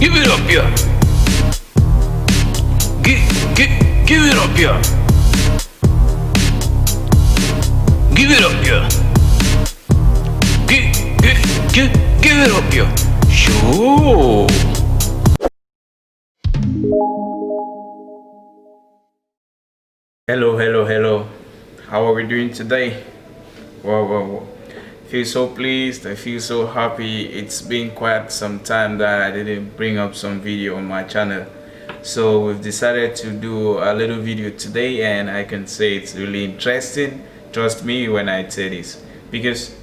Give it up, yeah. Give it up, yeah. Give it up, yeah. Give it up, yeah. Sure. Hello. How are we doing today? Wow. I feel so pleased. I feel so happy. It's been quite some time that I didn't bring up some video on my channel. So we've decided to do a little video today, and I can say it's really interesting. Trust me when I say this, because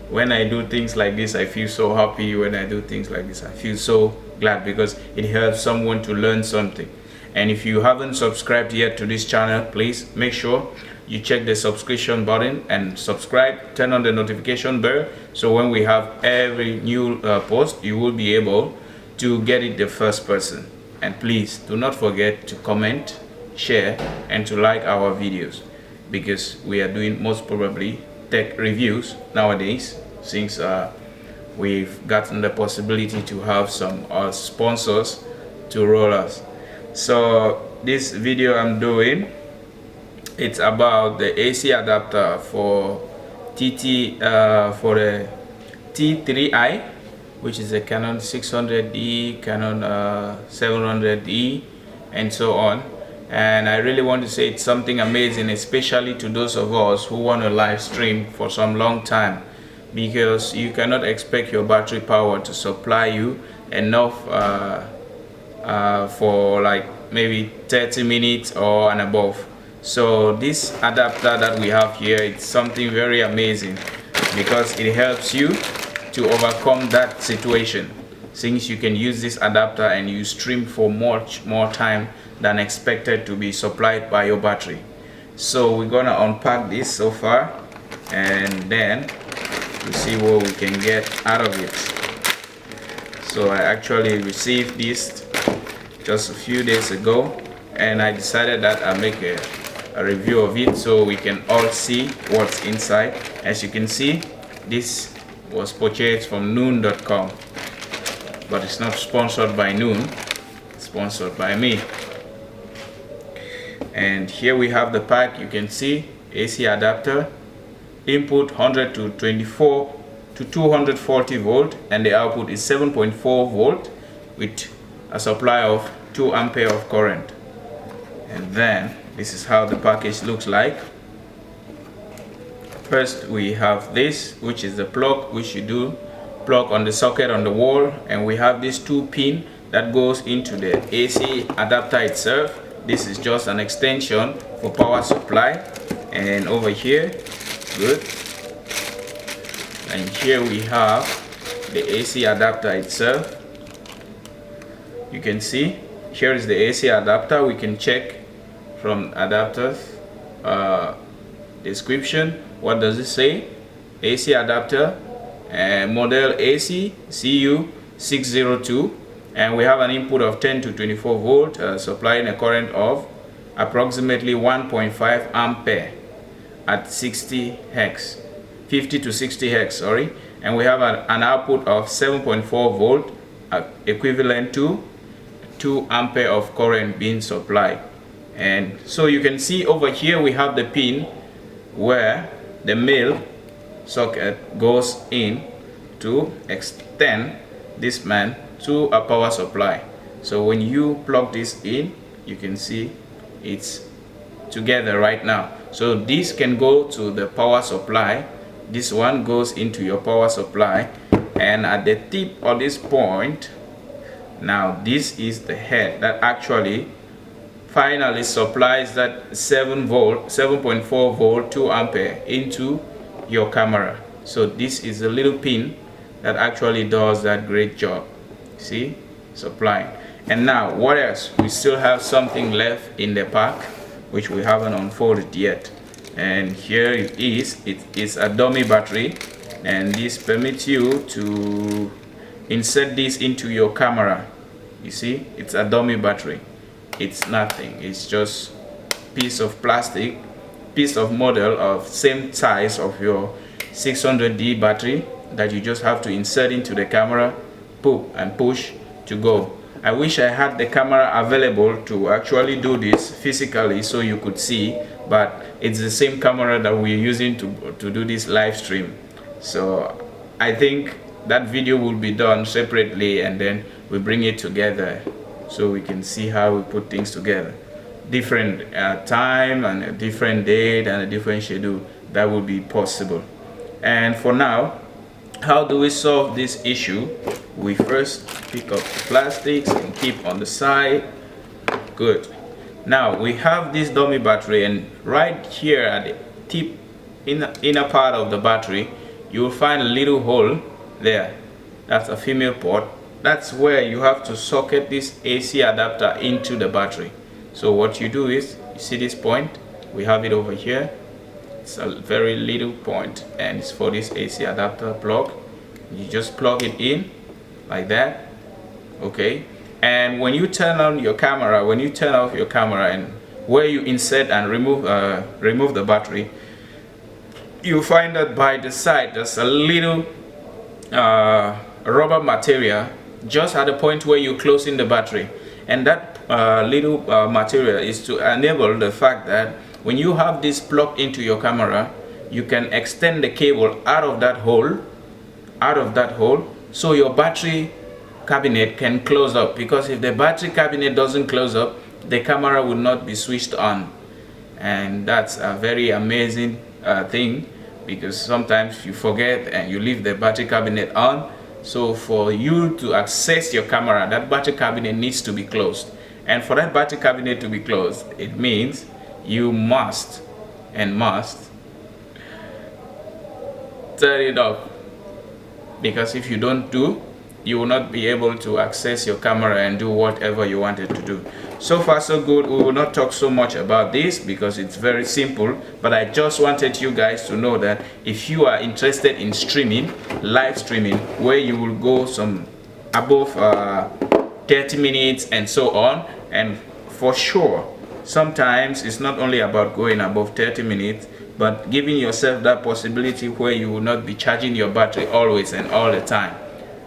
when I do things like this, I feel so happy. When I do things like this, I feel so glad, because it helps someone to learn something. And if you haven't subscribed yet to this channel, please make sure you check the subscription button and subscribe. Turn on the notification bell, so when we have every new post, you will be able to get it the first person. And please do not forget to comment, share, and to like our videos, because we are doing most probably tech reviews nowadays, since we've gotten the possibility to have some sponsors to roll us. So this video I'm doing, it's about the AC adapter for for the T3i, which is a Canon 600D, Canon 700D, and so on. And I really want to say it's something amazing, especially to those of us who want to live stream for some long time, because you cannot expect your battery power to supply you enough for like maybe 30 minutes or and above. So this adapter that we have here, it's something very amazing, because it helps you to overcome that situation, since you can use this adapter and you stream for much more time than expected to be supplied by your battery. So we're gonna unpack this so far, and then we'll see what we can get out of it. So I actually received this just a few days ago, and I decided that I'll make a review of it so we can all see what's inside. As you can see, this was purchased from noon.com, but it's not sponsored by Noon, it's sponsored by me. And here we have the pack. You can see AC adapter, input 100 to 24 to 240 volt, and the output is 7.4 volt with a supply of 2 ampere of current. And then this is how the package looks like. First we have this, which is the plug, which you do plug on the socket on the wall, and we have this 2 pin that goes into the AC adapter itself. This is just an extension for power supply. And over here, good, and here we have the AC adapter itself. You can see here is the AC adapter. We can check from adapters description. What does it say? AC adapter, model AC CU602, and we have an input of 10 to 24 volt, supplying a current of approximately 1.5 ampere at 60 Hz, 50 to 60 Hz, sorry. And we have an output of 7.4 volt, equivalent to 2 ampere of current being supplied. And so you can see over here we have the pin where the male socket goes in to extend this man to a power supply. So when you plug this in, you can see it's together right now. So this can go to the power supply. This one goes into your power supply, and at the tip of this point, now this is the head that actually finally supplies that 7.4 volt 2 ampere into your camera. So this is a little pin that actually does that great job. See, supplying. And now what else? We still have something left in the pack which we haven't unfolded yet, and here it is. It is a dummy battery, and this permits you to insert this into your camera. You see, it's a dummy battery. It's nothing, it's just piece of plastic, piece of model of same size of your 600D battery that you just have to insert into the camera, pull and push to go. I wish I had the camera available to actually do this physically so you could see, but it's the same camera that we're using to do this live stream. So I think that video will be done separately, and then we bring it together so we can see how we put things together. Different time and a different date and a different schedule, that will be possible. And for now, how do we solve this issue? We first pick up the plastics and keep on the side. Good. Now we have this dummy battery, and right here at the tip inner part of the battery, you will find a little hole there. That's a female port. That's where you have to socket this AC adapter into the battery. So what you do is, you see this point, we have it over here. It's a very little point, and it's for this AC adapter plug. You just plug it in like that. Okay, and when you turn on your camera, when you turn off your camera, and where you insert and remove the battery, you find that by the side there's a little rubber material just at the point where you close in the battery, and that little material is to enable the fact that when you have this plugged into your camera, you can extend the cable out of that hole, so your battery cabinet can close up. Because if the battery cabinet doesn't close up, the camera will not be switched on. And that's a very amazing thing, because sometimes you forget and you leave the battery cabinet on. So for you to access your camera, that battery cabinet needs to be closed. And for that battery cabinet to be closed, it means you must turn it off, because if you don't do, you will not be able to access your camera and do whatever you wanted to do. So far so good. We will not talk so much about this because it's very simple, but I just wanted you guys to know that if you are interested in streaming, live streaming, where you will go some above 30 minutes and so on, and for sure sometimes it's not only about going above 30 minutes, but giving yourself that possibility where you will not be charging your battery always and all the time.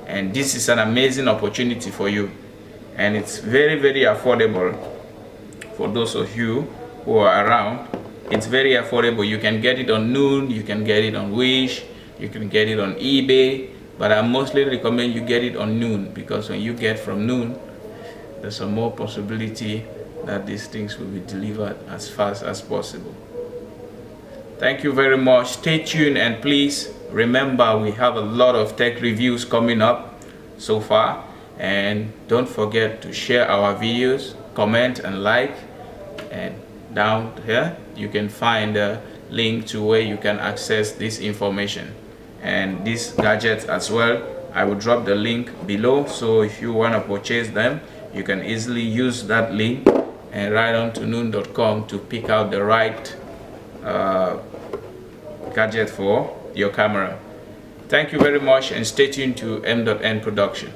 And this is an amazing opportunity for you, and it's very, very affordable for those of you who are around. It's very affordable. You can get it on Noon, you can get it on Wish, you can get it on eBay, but I mostly recommend you get it on Noon, because when you get from Noon, there's a more possibility that these things will be delivered as fast as possible. Thank you very much. Stay tuned, and please remember, we have a lot of tech reviews coming up so far, and don't forget to share our videos, comment and like, and down here you can find a link to where you can access this information and these gadgets as well. I will drop the link below, so if you want to purchase them, you can easily use that link and write on to noon.com to pick out the right gadget for your camera. Thank you very much, and stay tuned to M.N Production.